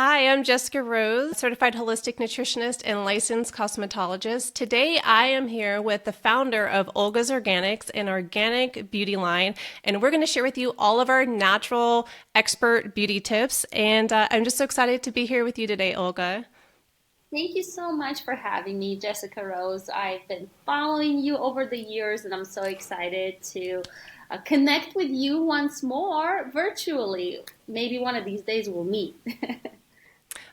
Hi, I'm Jessica Rose, certified holistic nutritionist and licensed cosmetologist. Today, I am here with the founder of Olga's Organics, an organic beauty line, and we're going to share with you all of our natural expert beauty tips. And I'm just so excited to be here with you today, Olga. Thank you so much for having me, Jessica Rose. I've been following you over the years, and I'm so excited to connect with you once more virtually. Maybe one of these days we'll meet.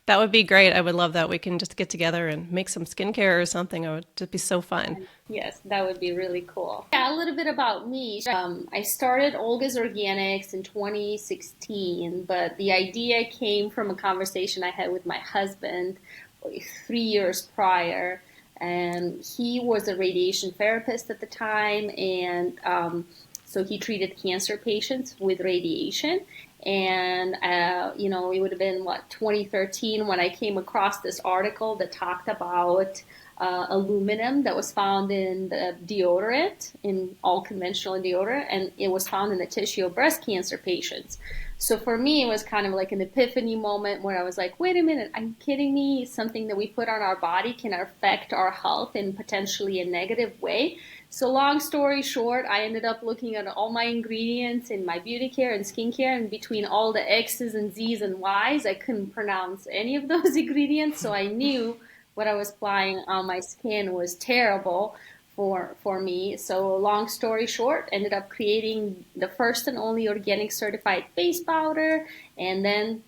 That would be great. I would love that. We can just get together and make some skincare or something. It would just be so fun. Yes, that would be really cool. Yeah, a little bit about me. I started Olga's Organics in 2016, but the idea came from a conversation I had with my husband 3 years prior. And he was a radiation therapist at the time, and so he treated cancer patients with radiation. And it would have been 2013 when I came across this article that talked about aluminum that was found in the deodorant, in all conventional deodorant, and it was found in the tissue of breast cancer patients. So for me, it was kind of like an epiphany moment where I was like, wait a minute, are you kidding me? Something that we put on our body can affect our health in potentially a negative way. So long story short, I ended up looking at all my ingredients in my beauty care and skincare, and between all the X's and Z's and Y's, I couldn't pronounce any of those ingredients. So I knew what I was applying on my skin was terrible for me. So long story short, ended up creating the first and only organic certified face powder, and then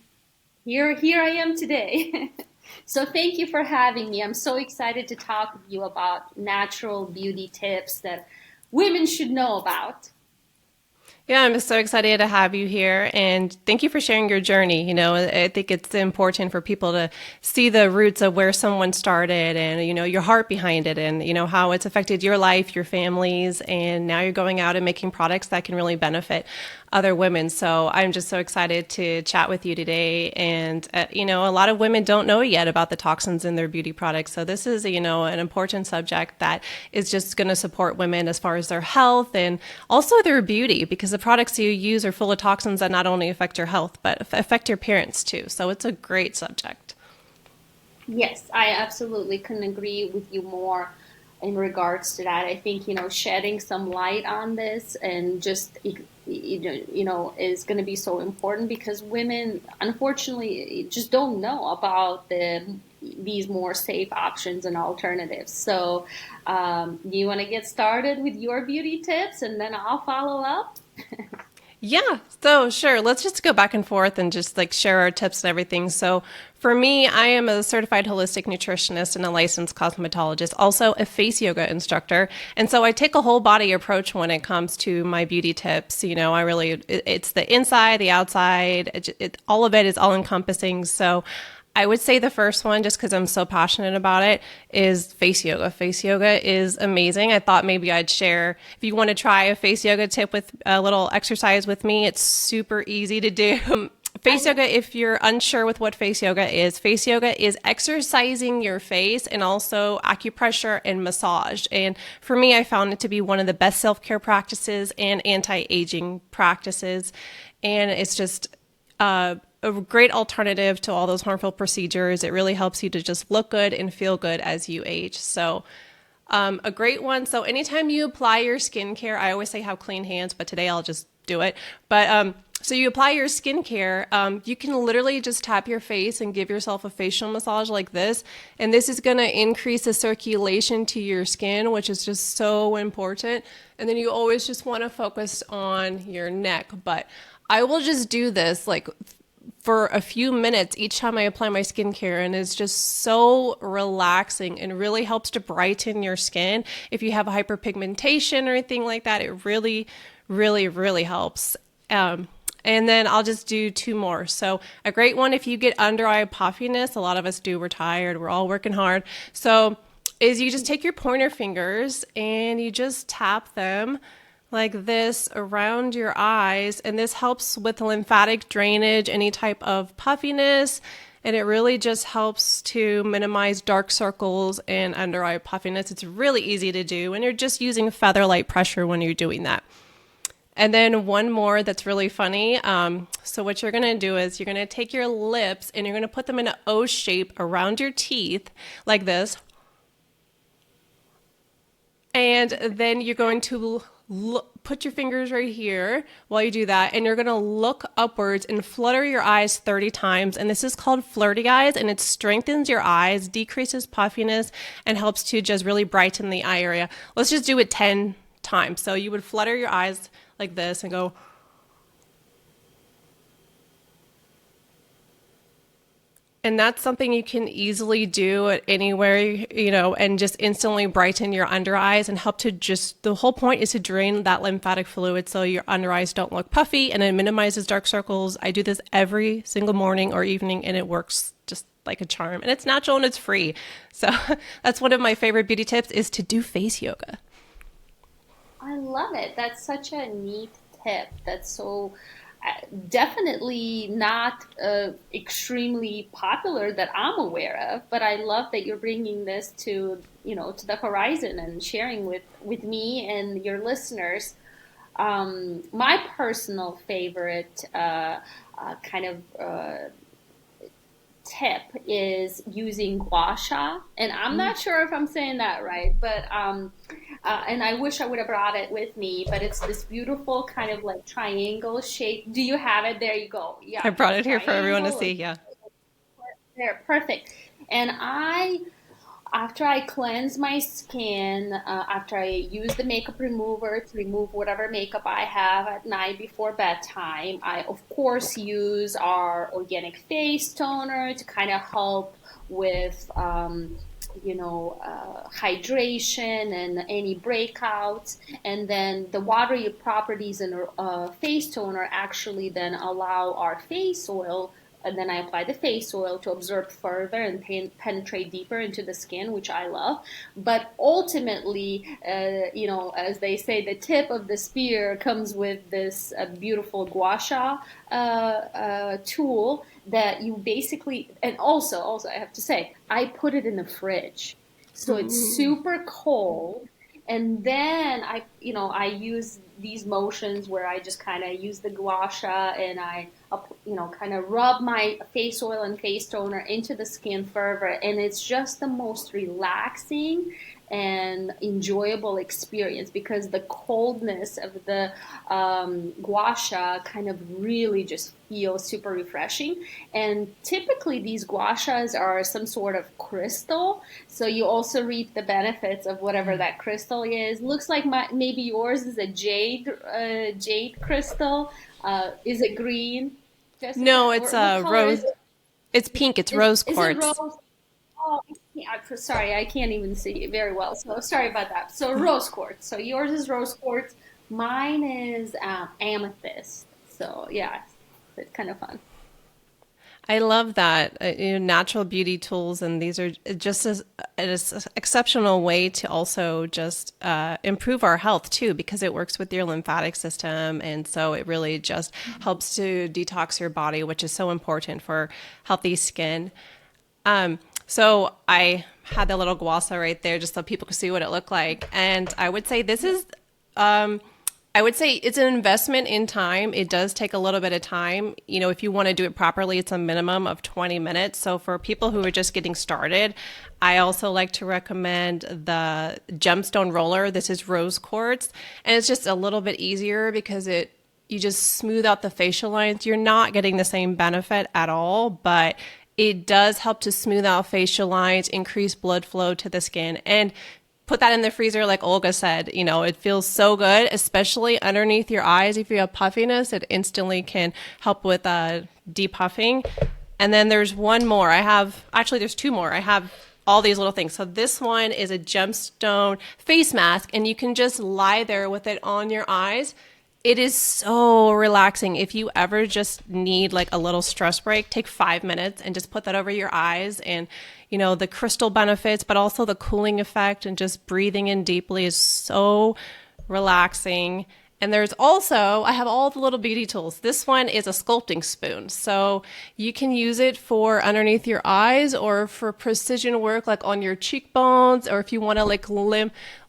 here I am today. So thank you for having me. I'm so excited to talk with you about natural beauty tips that women should know about. Yeah, I'm so excited to have you here, and thank you for sharing your journey. I think it's important for people to see the roots of where someone started and, your heart behind it and, how it's affected your life, your families, and now you're going out and making products that can really benefit other women. So I'm just so excited to chat with you today. And, a lot of women don't know yet about the toxins in their beauty products. So this is, an important subject that is just going to support women as far as their health and also their beauty, because the products you use are full of toxins that not only affect your health, but affect your appearance too. So it's a great subject. Yes, I absolutely couldn't agree with you more in regards to that. I think, shedding some light on this and just, is going to be so important because women, unfortunately, just don't know about these more safe options and alternatives. So, do you want to get started with your beauty tips and then I'll follow up? Yeah, so sure. Let's just go back and forth and just like share our tips and everything. So, for me, I am a certified holistic nutritionist and a licensed cosmetologist, also a face yoga instructor. And so I take a whole body approach when it comes to my beauty tips. It's the inside, the outside, all of it is all encompassing. So, I would say the first one, just because I'm so passionate about it, is face yoga. Face yoga is amazing. I thought maybe I'd share, if you want to try a face yoga tip with a little exercise with me, it's super easy to do. Face yoga, if you're unsure with what face yoga is exercising your face and also acupressure and massage. And for me, I found it to be one of the best self-care practices and anti-aging practices. And it's just a great alternative to all those harmful procedures. It really helps you to just look good and feel good as you age. So a great one. So anytime you apply your skincare, I always say have clean hands, but today I'll just do it. But so you apply your skincare, you can literally just tap your face and give yourself a facial massage like this. And this is going to increase the circulation to your skin, which is just so important. And then you always just want to focus on your neck. But I will just do this like for a few minutes each time I apply my skincare, and it's just so relaxing and really helps to brighten your skin. If you have hyperpigmentation or anything like that, it really, really, really helps. And then I'll just do two more. So a great one, if you get under eye puffiness, a lot of us do, we're tired, we're all working hard. So is you just take your pointer fingers and you just tap them like this around your eyes. And this helps with lymphatic drainage, any type of puffiness. And it really just helps to minimize dark circles and under eye puffiness. It's really easy to do. And you're just using feather light pressure when you're doing that. And then one more that's really funny. So what you're going to do is you're going to take your lips and you're going to put them in an O shape around your teeth like this. And then you're going to put your fingers right here while you do that. And you're going to look upwards and flutter your eyes 30 times. And this is called flirty eyes. And it strengthens your eyes, decreases puffiness, and helps to just really brighten the eye area. Let's just do it 10 times. So you would flutter your eyes like this and go. And that's something you can easily do at anywhere, and just instantly brighten your under eyes and help to the whole point is to drain that lymphatic fluid so your under eyes don't look puffy, and it minimizes dark circles. I do this every single morning or evening and it works just like a charm, and it's natural and it's free. So that's one of my favorite beauty tips is to do face yoga. I love it. That's such a neat tip. That's so definitely not extremely popular that I'm aware of, but I love that you're bringing this to, to the horizon and sharing with me and your listeners. My personal favorite kind of tip is using Gua Sha, and I'm not sure if I'm saying that right, but and I wish I would have brought it with me, but it's this beautiful kind of like triangle shape. Do you have it? There you go. Yeah, I brought it's it here for everyone to triangle. see. Yeah. There, perfect. And after I cleanse my skin, after I use the makeup remover to remove whatever makeup I have at night before bedtime, I of course use our organic face toner to kind of help with, hydration and any breakouts. And then the watery properties in face toner actually then allow our face oil, and then I apply the face oil to absorb further and penetrate deeper into the skin, which I love. But ultimately, as they say, the tip of the spear comes with this beautiful Gua Sha tool that you basically, and also I have to say, I put it in the fridge. So it's super cold. And then I use these motions where I just kind of use the Gua Sha and I, kind of rub my face oil and face toner into the skin further. And it's just the most relaxing and enjoyable experience because the coldness of the Gua Sha kind of really just feels super refreshing. And typically these Gua Shas are some sort of crystal, so you also reap the benefits of whatever that crystal is. Looks like maybe yours is a jade crystal. Is it green, Jessica? No, it's What color is rose. it? It's pink. It's rose Is it quartz. rose? Oh, sorry, I can't even see it very well. So sorry about that. So rose quartz. So yours is rose quartz. Mine is amethyst. So yeah, it's kind of fun. I love that. Natural beauty tools, and these are just an exceptional way to also just improve our health too, because it works with your lymphatic system, and so it really just helps to detox your body, which is so important for healthy skin. So I had the little Gua Sha right there just so people could see what it looked like, and I would say this is. I would say it's an investment in time. It does take a little bit of time. If you want to do it properly, it's a minimum of 20 minutes. So for people who are just getting started, I also like to recommend the gemstone roller. This is rose quartz, and it's just a little bit easier because you just smooth out the facial lines. You're not getting the same benefit at all, but it does help to smooth out facial lines, increase blood flow to the skin, and put that in the freezer, like Olga said. It feels so good, especially underneath your eyes. If you have puffiness, it instantly can help with depuffing. And then there's one more. There's two more. I have all these little things. So this one is a gemstone face mask, and you can just lie there with it on your eyes. It is so relaxing. If you ever just need like a little stress break, take 5 minutes and just put that over your eyes, and the crystal benefits, but also the cooling effect and just breathing in deeply is so relaxing. And there's also, I have all the little beauty tools. This one is a sculpting spoon. So you can use it for underneath your eyes or for precision work, like on your cheekbones, or if you want to like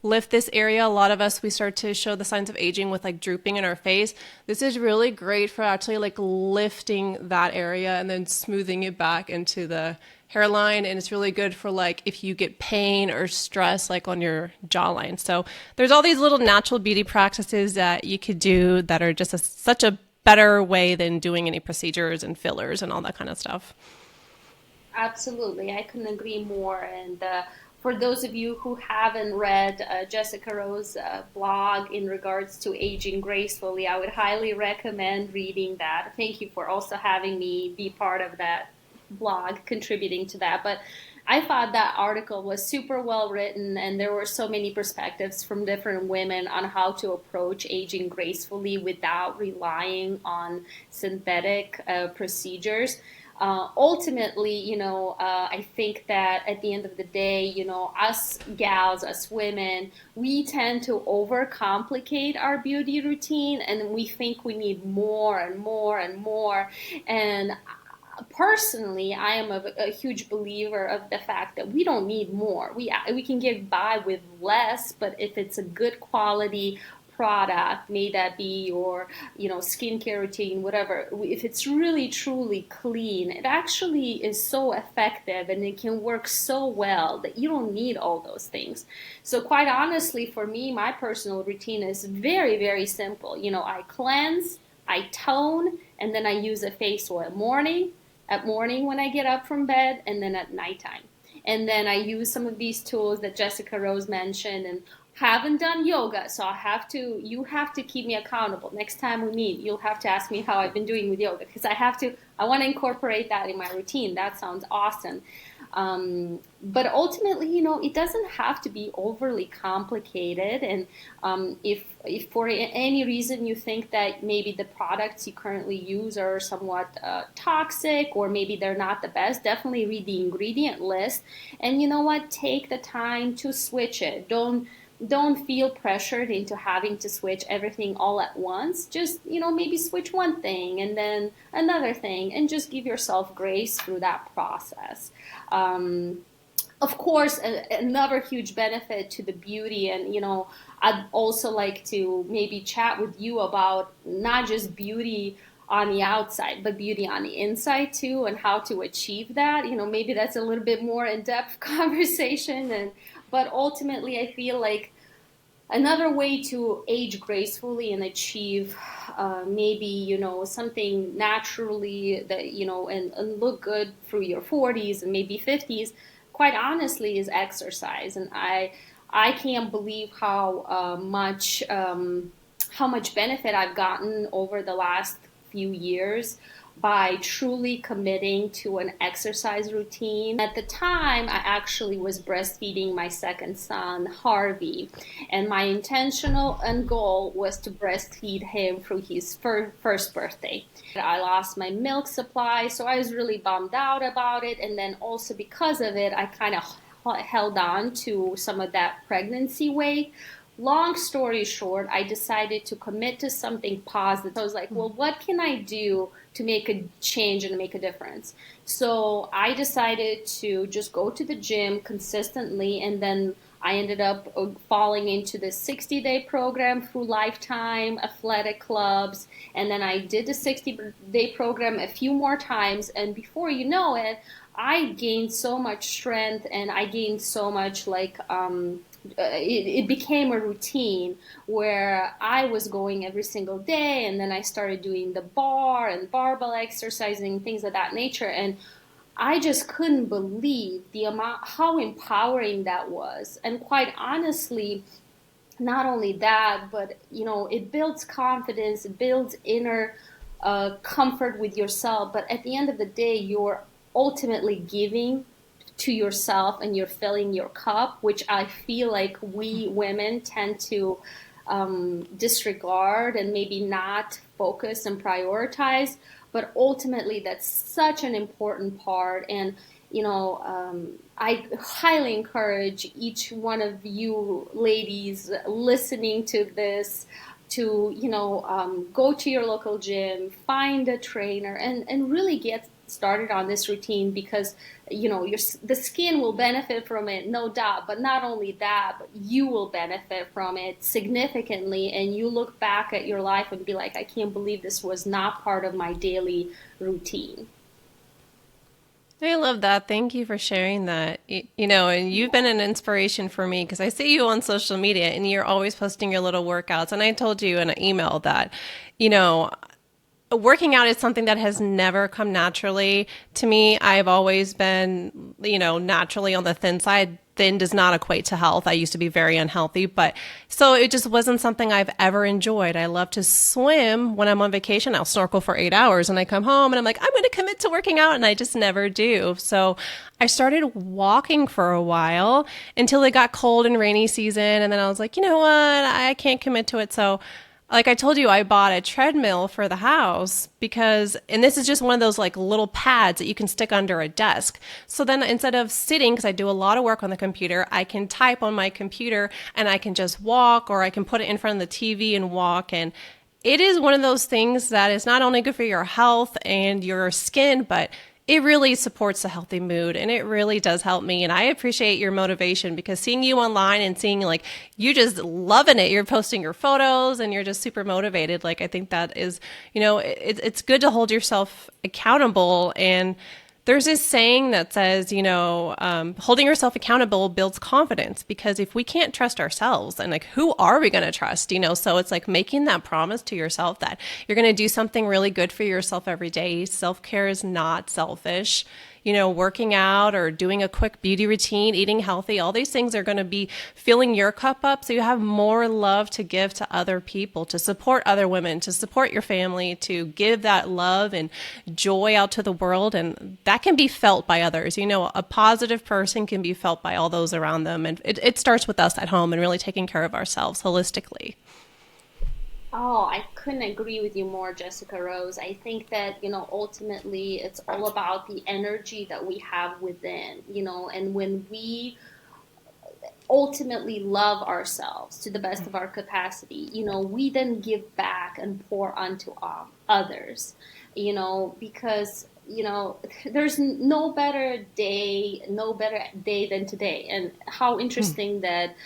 lift this area. A lot of us, we start to show the signs of aging with like drooping in our face. This is really great for actually like lifting that area and then smoothing it back into the hairline. And it's really good for like if you get pain or stress like on your jawline. So there's all these little natural beauty practices that you could do that are just such a better way than doing any procedures and fillers and all that kind of stuff. Absolutely, I couldn't agree more. And for those of you who haven't read Jessica Rose's blog in regards to aging gracefully, I would highly recommend reading that. Thank you for also having me be part of that blog, contributing to that. But I thought that article was super well written, and there were so many perspectives from different women on how to approach aging gracefully without relying on synthetic procedures. Ultimately, I think that at the end of the day, us gals, us women, we tend to overcomplicate our beauty routine, and we think we need more and more and more. And personally, I am a huge believer of the fact that we don't need more. We can get by with less, but if it's a good quality product, may that be your skincare routine, whatever, if it's really truly clean, it actually is so effective and it can work so well that you don't need all those things. So quite honestly, for me, my personal routine is very, very simple. I cleanse, I tone, and then I use a face oil at morning when I get up from bed, and then at nighttime. And then I use some of these tools that Jessica Rose mentioned, and haven't done yoga, so you have to keep me accountable. Next time we meet, you'll have to ask me how I've been doing with yoga, because I want to incorporate that in my routine. That sounds awesome. But ultimately, it doesn't have to be overly complicated. And if for any reason you think that maybe the products you currently use are somewhat toxic, or maybe they're not the best, definitely read the ingredient list. And you know what? Take the time to switch it. Don't feel pressured into having to switch everything all at once. Just, maybe switch one thing and then another thing, and just give yourself grace through that process. Of course, another huge benefit to the beauty, and, I'd also like to maybe chat with you about not just beauty on the outside, but beauty on the inside too, and how to achieve that. Maybe that's a little bit more in-depth conversation, but ultimately, I feel like another way to age gracefully and achieve maybe, something naturally that, and look good through your 40s and maybe 50s, quite honestly, is exercise. And I can't believe how much benefit I've gotten over the last few years by truly committing to an exercise routine. At the time, I actually was breastfeeding my second son, Harvey, and my intentional end goal was to breastfeed him through his first birthday. I lost my milk supply, so I was really bummed out about it, and then also because of it, I kind of held on to some of that pregnancy weight. Long story short, I decided to commit to something positive. I was like, well, what can I do to make a change and make a difference? So I decided to just go to the gym consistently, and then I ended up falling into the 60-day program through Lifetime Athletic Clubs, and then I did the 60-day program a few more times, and before you know it, I gained so much strength, and I gained so much it became a routine where I was going every single day, and then I started doing the bar and barbell exercising, things of that nature, and I just couldn't believe how empowering that was. And quite honestly, not only that, but it builds confidence, it builds inner comfort with yourself, but at the end of the day, you're ultimately giving to yourself, and you're filling your cup, which I feel like we women tend to disregard and maybe not focus and prioritize. But ultimately, that's such an important part. And, I highly encourage each one of you ladies listening to this to, go to your local gym, find a trainer, and really get started on this routine because the skin will benefit from it, no doubt, but not only that, but you will benefit from it significantly, and you look back at your life and be like, I can't believe this was not part of my daily routine. I love that. Thank you for sharing that. And you've been an inspiration for me because I see you on social media and you're always posting your little workouts. And I told you in an email that, you know, working out is something that has never come naturally to me. I've always been, naturally on the thin side. Thin does not equate to health. I used to be very unhealthy, but so it just wasn't something I've ever enjoyed. I love to swim when I'm on vacation. I'll snorkel for 8 hours and I come home and I'm like, I'm going to commit to working out. And I just never do. So I started walking for a while until it got cold and rainy season. And then I was like, you know what? I can't commit to it. So like I told you, I bought a treadmill for the house because, and this is just one of those like little pads that you can stick under a desk. So then instead of sitting, because I do a lot of work on the computer, I can type on my computer and I can just walk, or I can put it in front of the TV and walk. And it is one of those things that is not only good for your health and your skin, but it really supports a healthy mood, and it really does help me. And I appreciate your motivation because seeing you online and seeing like you just loving it, you're posting your photos and you're just super motivated. Like I think that is, it's good to hold yourself accountable. And there's this saying that says, holding yourself accountable builds confidence, because if we can't trust ourselves, and like, who are we going to trust? So it's like making that promise to yourself that you're going to do something really good for yourself every day. Self-care is not selfish. Working out or doing a quick beauty routine, eating healthy, all these things are going to be filling your cup up so you have more love to give to other people, to support other women, to support your family, to give that love and joy out to the world. And that can be felt by others. A positive person can be felt by all those around them. And it starts with us at home and really taking care of ourselves holistically. Oh, I couldn't agree with you more, Jessica Rose. I think that, ultimately it's all about the energy that we have within, and when we ultimately love ourselves to the best of our capacity, we then give back and pour onto others, because, there's no better day than today. And how interesting that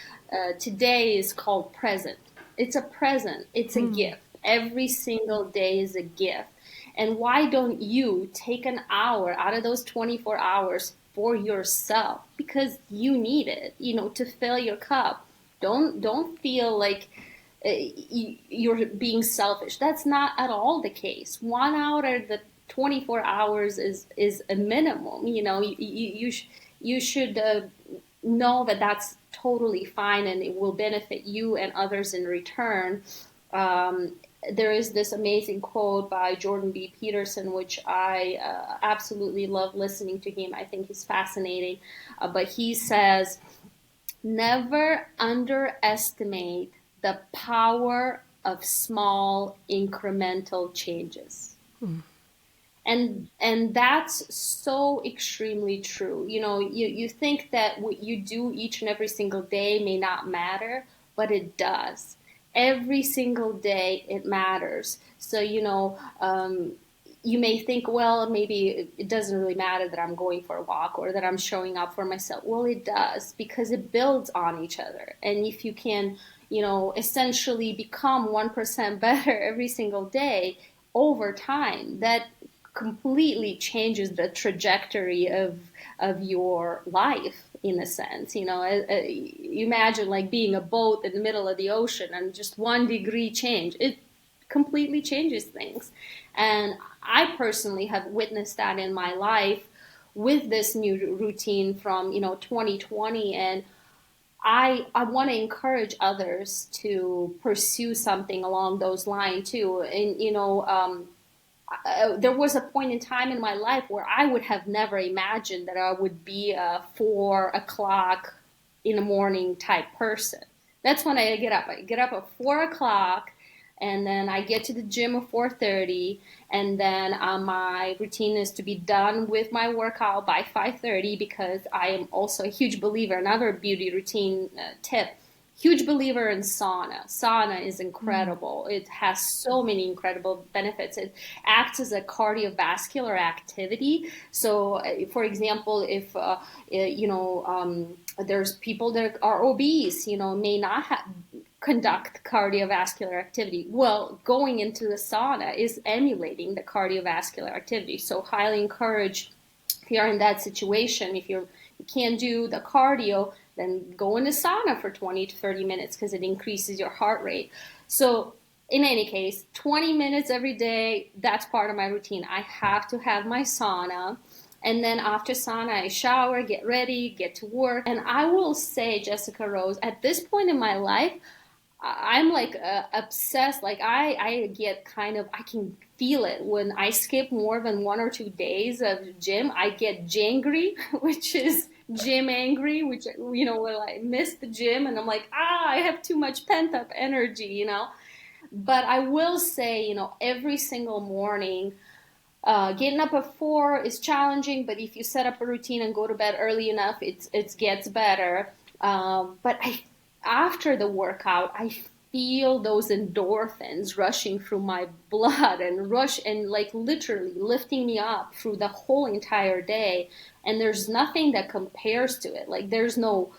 today is called present. It's a present. It's a gift. Every single day is a gift. And why don't you take an hour out of those 24 hours for yourself? Because you need it, to fill your cup. Don't feel like you're being selfish. That's not at all the case. 1 hour out of the 24 hours is a minimum. You should know that that's totally fine and it will benefit you and others in return. There is this amazing quote by Jordan B. Peterson, which I absolutely love listening to him. I think he's fascinating. But he says, never underestimate the power of small incremental changes. And that's so extremely true. You think that what you do each and every single day may not matter, but it does. Every single day it matters. So, you may think, well, maybe it doesn't really matter that I'm going for a walk or that I'm showing up for myself. Well, it does, because it builds on each other. And if you can, essentially become 1% better every single day over time, that completely changes the trajectory of your life, in a sense. Imagine like being a boat in the middle of the ocean, and just 1 degree change, it completely changes things. And I personally have witnessed that in my life with this new routine from 2020. And I want to encourage others to pursue something along those lines too. And there was a point in time in my life where I would have never imagined that I would be a 4 o'clock in the morning type person. That's when I get up. I get up at 4 o'clock, and then I get to the gym at 4:30, and then my routine is to be done with my workout by 5:30, because I am also a huge believer. Another beauty routine tip Huge believer in sauna. Sauna is incredible. It has so many incredible benefits. It acts as a cardiovascular activity. So, for example, if there's people that are obese, may not conduct cardiovascular activity. Well, going into the sauna is emulating the cardiovascular activity. So, highly encourage if you're in that situation, if you can't do the cardio, then go in the sauna for 20 to 30 minutes because it increases your heart rate. So in any case, 20 minutes every day, that's part of my routine. I have to have my sauna. And then after sauna, I shower, get ready, get to work. And I will say, Jessica Rose, at this point in my life, I'm like obsessed. Like I get I can feel it when I skip more than 1 or 2 days of gym. I get jangry, which is gym angry, which, when I miss the gym and I'm like, I have too much pent up energy. But I will say, every single morning, getting up at 4 is challenging, but if you set up a routine and go to bed early enough, it gets better. But after the workout, I feel those endorphins rushing through my blood and like literally lifting me up through the whole entire day. And there's nothing that compares to it. Like there's nothing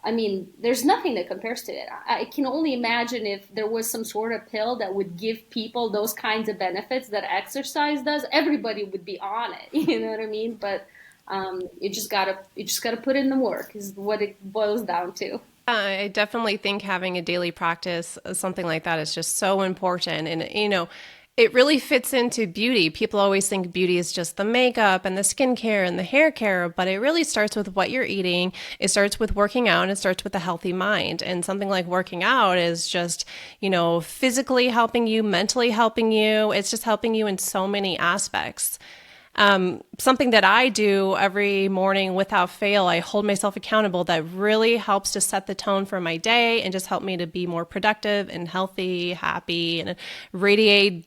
that compares to it. I can only imagine if there was some sort of pill that would give people those kinds of benefits that exercise does, everybody would be on it. You know what I mean? But you just gotta put in the work is what it boils down to. I definitely think having a daily practice, something like that, is just so important. And, it really fits into beauty. People always think beauty is just the makeup and the skincare and the hair care, but it really starts with what you're eating. It starts with working out, and it starts with a healthy mind. And something like working out is just, physically helping you, mentally helping you. It's just helping you in so many aspects. Something that I do every morning without fail, I hold myself accountable, that really helps to set the tone for my day and just help me to be more productive and healthy, happy, and radiate,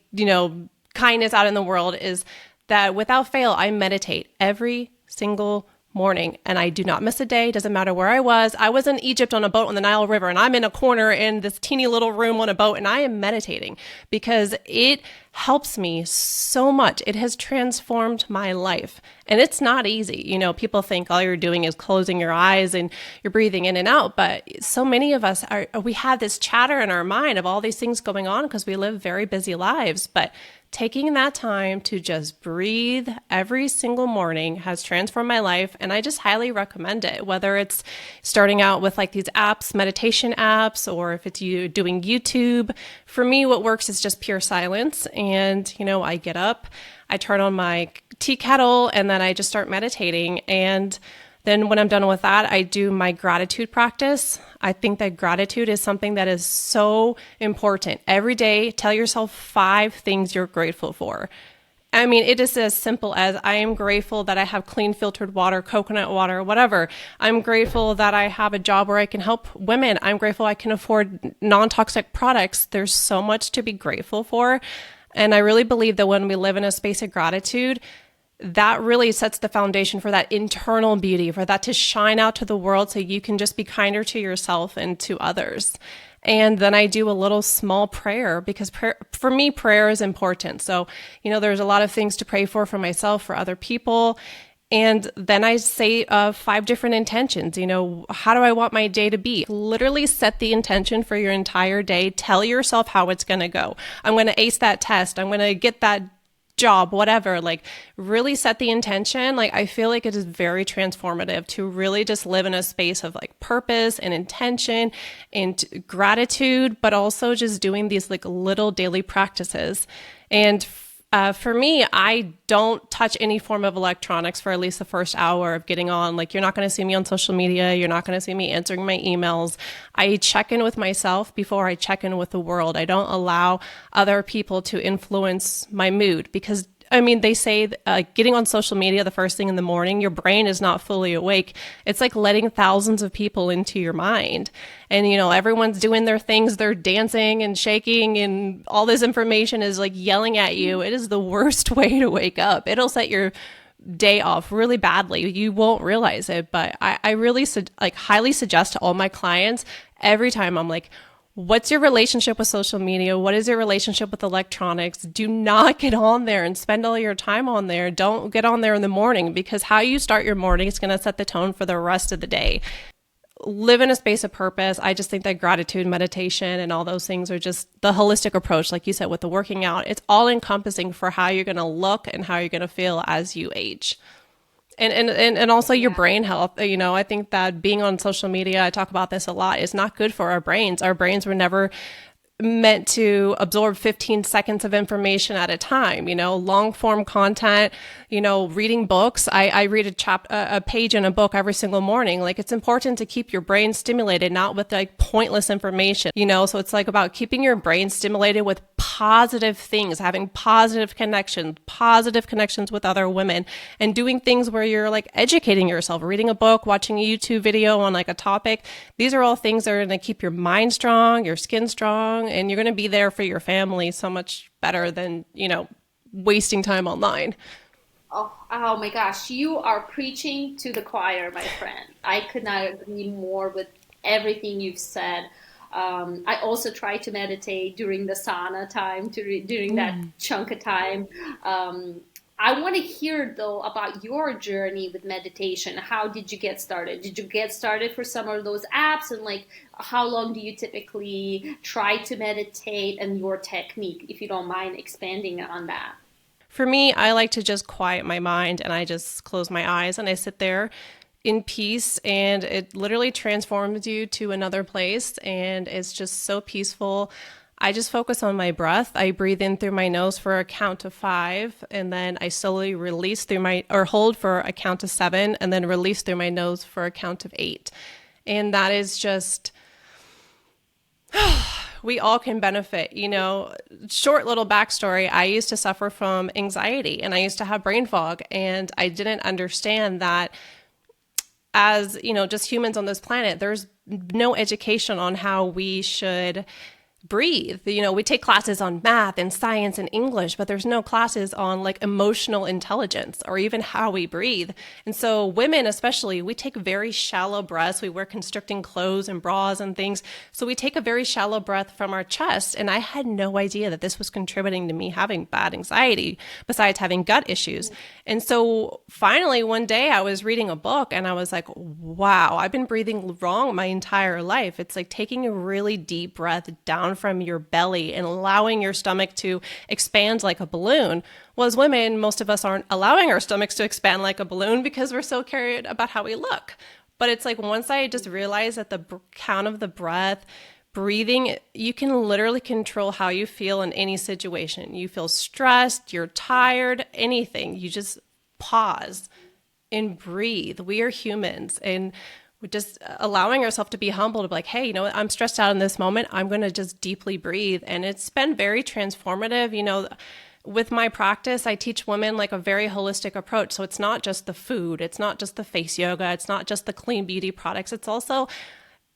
kindness out in the world, is that without fail, I meditate every single morning, and I do not miss a day. Doesn't matter where I was. I was in Egypt on a boat on the Nile River, and I'm in a corner in this teeny little room on a boat, and I am meditating because it helps me so much. It has transformed my life, and it's not easy. People think all you're doing is closing your eyes and you're breathing in and out, but so many of us we have this chatter in our mind of all these things going on because we live very busy lives, but taking that time to just breathe every single morning has transformed my life, and I just highly recommend it, whether it's starting out with like these apps, meditation apps, or if it's you doing YouTube. For me, what works is just pure silence, and I get up, I turn on my tea kettle, and then I just start meditating. And then when I'm done with that, I do my gratitude practice. I think that gratitude is something that is so important. Every day, tell yourself 5 things you're grateful for. I mean, it is as simple as I am grateful that I have clean filtered water, coconut water, whatever. I'm grateful that I have a job where I can help women. I'm grateful I can afford non-toxic products. There's so much to be grateful for. And I really believe that when we live in a space of gratitude, that really sets the foundation for that internal beauty, for that to shine out to the world so you can just be kinder to yourself and to others. And then I do a little small prayer because for me, prayer is important. So, there's a lot of things to pray for myself, for other people. And then I say 5 different intentions. How do I want my day to be? Literally set the intention for your entire day. Tell yourself how it's going to go. I'm going to ace that test. I'm going to get that job, whatever. Like, really set the intention. Like, I feel like it is very transformative to really just live in a space of like purpose and intention and gratitude, but also just doing these like little daily practices. And for me, I don't touch any form of electronics for at least the first hour of getting on. Like, you're not going to see me on social media. You're not going to see me answering my emails. I check in with myself before I check in with the world. I don't allow other people to influence my mood because they say getting on social media the first thing in the morning, your brain is not fully awake. It's like letting thousands of people into your mind. And, everyone's doing their things. They're dancing and shaking and all this information is like yelling at you. It is the worst way to wake up. It'll set your day off really badly. You won't realize it, but I really highly suggest to all my clients, every time I'm like, what's your relationship with social media? What is your relationship with electronics? Do not get on there and spend all your time on there. Don't get on there in the morning, because how you start your morning is going to set the tone for the rest of the day. Live in a space of purpose. I just think that gratitude, meditation, and all those things are just the holistic approach, like you said, with the working out. It's all encompassing for how you're going to look and how you're going to feel as you age. And also your Yeah. brain health. I think that being on social media, I talk about this a lot, is not good for our brains. Our brains were never meant to absorb 15 seconds of information at a time, long form content, reading books. I read a page in a book every single morning. Like, it's important to keep your brain stimulated, not with like pointless information, so it's like about keeping your brain stimulated with positive things, having positive connections with other women, and doing things where you're like educating yourself, reading a book, watching a YouTube video on like a topic. These are all things that are going to keep your mind strong, your skin strong, and you're going to be there for your family so much better than, wasting time online. Oh my gosh, you are preaching to the choir, my friend. I could not agree more with everything you've said. I also try to meditate during the sauna time, during that chunk of time. I want to hear though about your journey with meditation. How did you get started? Did you get started for some of those apps? And like, how long do you typically try to meditate, and your technique, if you don't mind expanding on that? For me, I like to just quiet my mind, and I just close my eyes and I sit there in peace, and it literally transforms you to another place, and it's just so peaceful. I just focus on my breath. I breathe in through my nose for a count of 5, and then I slowly release hold for a count of 7, and then release through my nose for a count of 8. And that is just, we all can benefit. Short little backstory: I used to suffer from anxiety, and I used to have brain fog, and I didn't understand that as, just humans on this planet, there's no education on how we should breathe. We take classes on math and science and English, but there's no classes on like emotional intelligence or even how we breathe. And so women, especially, we take very shallow breaths. We wear constricting clothes and bras and things. So we take a very shallow breath from our chest. And I had no idea that this was contributing to me having bad anxiety, besides having gut issues. And so finally, one day I was reading a book and I was like, wow, I've been breathing wrong my entire life. It's like taking a really deep breath down from your belly and allowing your stomach to expand like a balloon. Well, as women, most of us aren't allowing our stomachs to expand like a balloon because we're so carried about how we look. But it's like, once I just realized that the count of the breath, breathing, you can literally control how you feel in any situation. You feel stressed, you're tired, anything. You just pause and breathe. We are humans, and we're just allowing ourselves to be humble, to be like, hey, what? I'm stressed out in this moment. I'm going to just deeply breathe. And it's been very transformative. With my practice, I teach women like a very holistic approach. So it's not just the food, it's not just the face yoga, it's not just the clean beauty products. It's also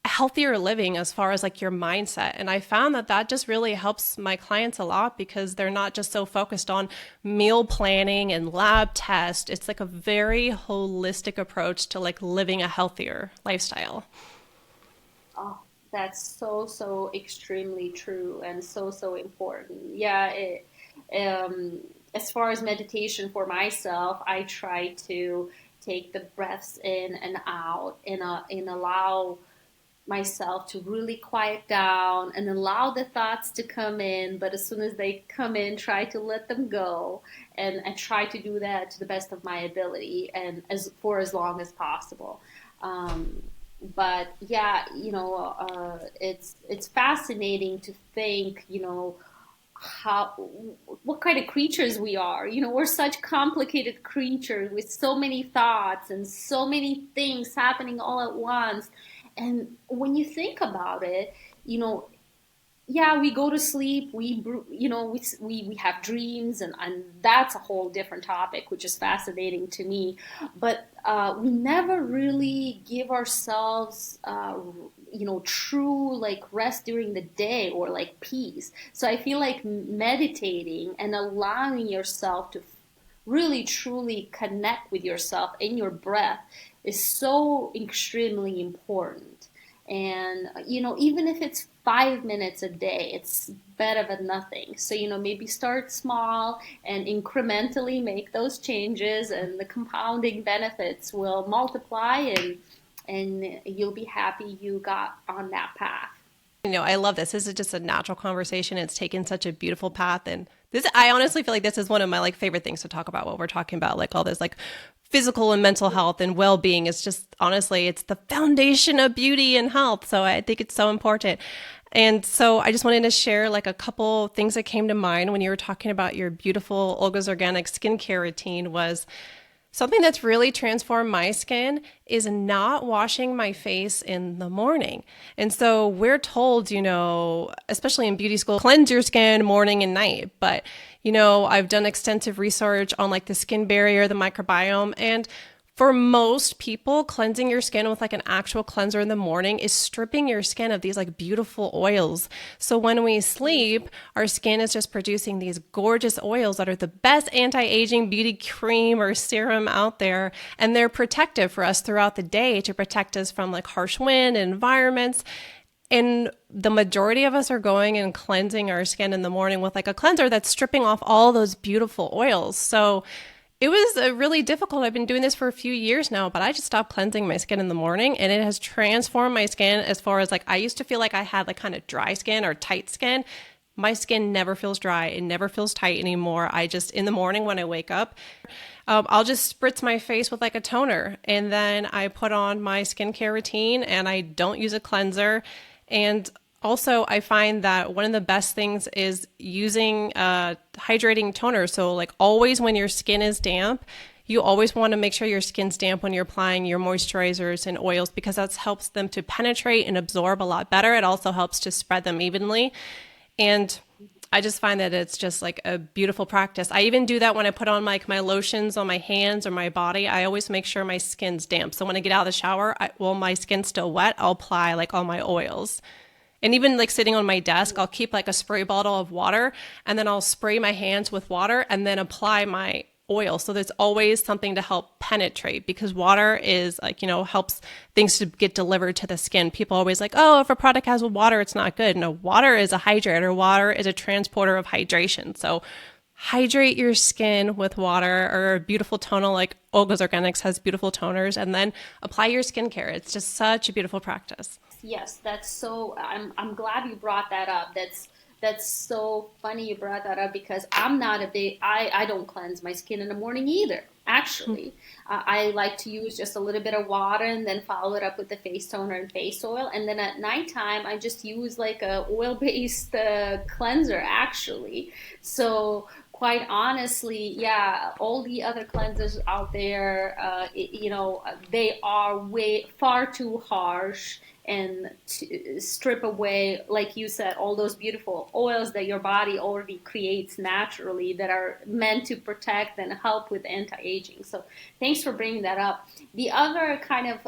healthier living as far as like your mindset. And I found that just really helps my clients a lot, because they're not just so focused on meal planning and lab tests. It's like a very holistic approach to like living a healthier lifestyle. Oh, that's so extremely true and so important. Yeah, as far as meditation for myself, I try to take the breaths in and out, and allow myself to really quiet down and allow the thoughts to come in. But as soon as they come in, try to let them go, and try to do that to the best of my ability, and as long as possible. But yeah, it's fascinating to think, how what kind of creatures we are. We're such complicated creatures with so many thoughts and so many things happening all at once. And when you think about it, yeah, we go to sleep, we have dreams, and that's a whole different topic, which is fascinating to me. But we never really give ourselves, true like rest during the day, or like peace. So I feel like meditating and allowing yourself to really truly connect with yourself and your breath is so extremely important. And, even if it's 5 minutes a day, it's better than nothing. So, maybe start small and incrementally make those changes, and the compounding benefits will multiply, and you'll be happy you got on that path. I love this. This is just a natural conversation. It's taken such a beautiful path. And this, I honestly feel like this is one of my like favorite things to talk about when we're talking about like all this like physical and mental health and well-being. It's just honestly, it's the foundation of beauty and health. So I think it's so important. And so I just wanted to share like a couple things that came to mind when you were talking about your beautiful Olga's Organic skincare routine. Was something that's really transformed my skin is not washing my face in the morning. And so we're told, especially in beauty school, cleanse your skin morning and night. But, I've done extensive research on like the skin barrier, the microbiome, and for most people, cleansing your skin with like an actual cleanser in the morning is stripping your skin of these like beautiful oils. So when we sleep, our skin is just producing these gorgeous oils that are the best anti-aging beauty cream or serum out there. And they're protective for us throughout the day to protect us from like harsh wind and environments. And the majority of us are going and cleansing our skin in the morning with like a cleanser that's stripping off all those beautiful oils. So it was really difficult. I've been doing this for a few years now, but I just stopped cleansing my skin in the morning, and it has transformed my skin as far as like I used to feel like I had like kind of dry skin or tight skin. My skin never feels dry. It never feels tight anymore. I just, in the morning when I wake up, I'll just spritz my face with like a toner, and then I put on my skincare routine, and I don't use a cleanser. And also, I find that one of the best things is using hydrating toner. So like always when your skin is damp, you always want to make sure your skin's damp when you're applying your moisturizers and oils, because that helps them to penetrate and absorb a lot better. It also helps to spread them evenly. And I just find that it's just like a beautiful practice. I even do that when I put on like my lotions on my hands or my body. I always make sure my skin's damp. So when I get out of the shower, while my skin's still wet, I'll apply like all my oils. And even like sitting on my desk, I'll keep like a spray bottle of water, and then I'll spray my hands with water and then apply my oil. So there's always something to help penetrate, because water is like, helps things to get delivered to the skin. People always like, oh, if a product has water, it's not good. No, water is a hydrator. Water is a transporter of hydration. So hydrate your skin with water or a beautiful toner like Olga's Organics has beautiful toners, and then apply your skincare. It's just such a beautiful practice. Yes, that's so. I'm glad you brought that up. That's so funny you brought that up, because I'm not a big. I don't cleanse my skin in the morning either. Actually, I like to use just a little bit of water and then follow it up with the face toner and face oil, and then at nighttime I just use like a oil-based cleanser. Actually, so. Quite honestly, yeah, all the other cleansers out there, they are far too harsh and to strip away, like you said, all those beautiful oils that your body already creates naturally that are meant to protect and help with anti-aging. So thanks for bringing that up. The other kind of,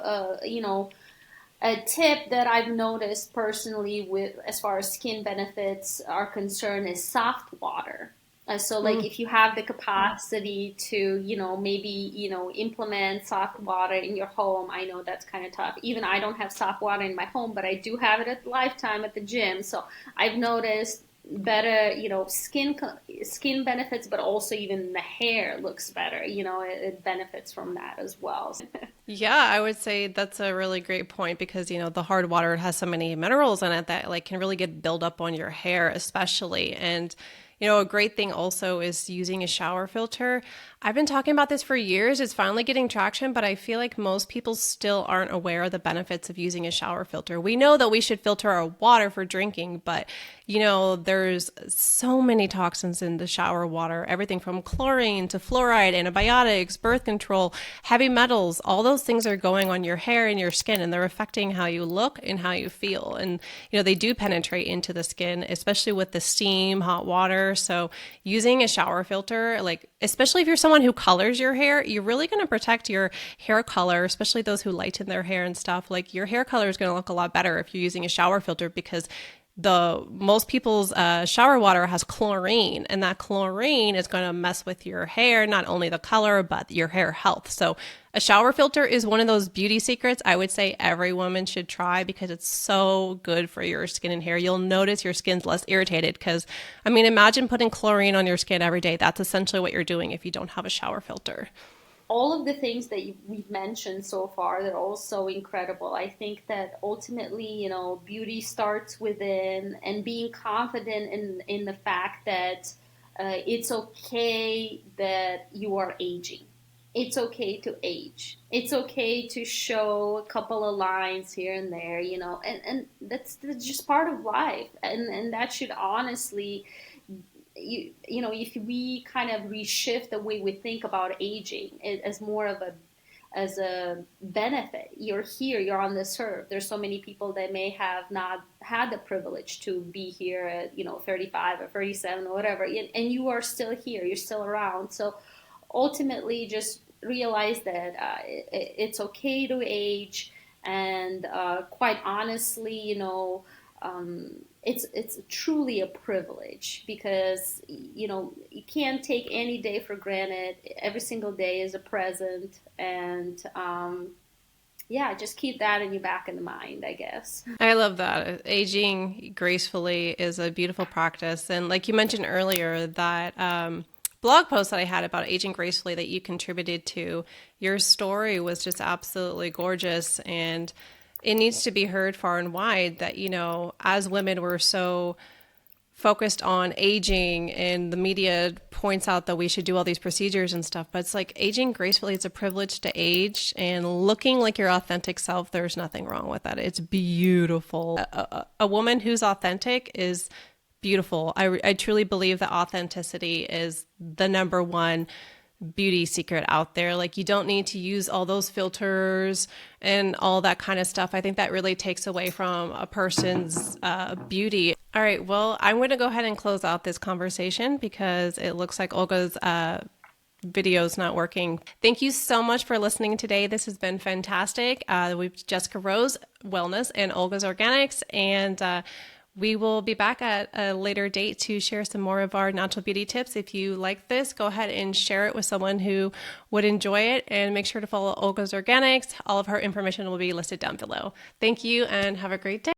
a tip that I've noticed personally with as far as skin benefits are concerned is soft water. So like if you have the capacity to, maybe, implement soft water in your home. I know that's kind of tough. Even I don't have soft water in my home, but I do have it at Lifetime at the gym. So I've noticed better, skin benefits, but also even the hair looks better. It benefits from that as well. Yeah, I would say that's a really great point, because, the hard water has so many minerals in it that like can really get build up on your hair, especially. And a great thing also is using a shower filter. I've been talking about this for years. It's finally getting traction, but I feel like most people still aren't aware of the benefits of using a shower filter. We know that we should filter our water for drinking, but there's so many toxins in the shower water, everything from chlorine to fluoride, antibiotics, birth control, heavy metals. All those things are going on your hair and your skin, and they're affecting how you look and how you feel. And, they do penetrate into the skin, especially with the steam, hot water. So using a shower filter, like, especially if you're someone who colors your hair, you're really going to protect your hair color, especially those who lighten their hair and stuff. Like your hair color is going to look a lot better if you're using a shower filter, because the most people's shower water has chlorine, and that chlorine is going to mess with your hair, not only the color but your hair health. So a shower filter is one of those beauty secrets I would say every woman should try, because it's so good for your skin and hair. You'll notice your skin's less irritated, because I mean, imagine putting chlorine on your skin every day. That's essentially what you're doing if you don't have a shower filter. All of the things that we've mentioned so far, they're all so incredible. I think that ultimately, beauty starts within, and being confident in the fact that it's okay that you are aging. It's okay to age. It's okay to show a couple of lines here and there, and that's just part of life. And that should honestly, if we kind of reshift the way we think about aging as more of a benefit. You're here, you're on this earth. There's so many people that may have not had the privilege to be here at 35 or 37 or whatever, and you are still here, you're still around. So ultimately, just realize that it's okay to age, and quite honestly, it's truly a privilege, because you can't take any day for granted. Every single day is a present, and yeah, just keep that in your back of the mind, I guess. I love that. Aging gracefully is a beautiful practice. And like you mentioned earlier, that blog post that I had about aging gracefully that you contributed to, your story was just absolutely gorgeous. And it needs to be heard far and wide that, as women, we're so focused on aging, and the media points out that we should do all these procedures and stuff. But it's like, aging gracefully, it's a privilege to age, and looking like your authentic self, there's nothing wrong with that. It's beautiful. A woman who's authentic is beautiful. I truly believe that authenticity is the number one beauty secret out there. Like, you don't need to use all those filters and all that kind of stuff. I think that really takes away from a person's beauty. All right, well, I'm going to go ahead and close out this conversation, because it looks like Olga's video is not working. Thank you so much for listening today. This has been fantastic. We've Jessica Rose Wellness and Olga's Organics, and we will be back at a later date to share some more of our natural beauty tips. If you like this, go ahead and share it with someone who would enjoy it, and make sure to follow Olga's Organics. All of her information will be listed down below. Thank you, and have a great day.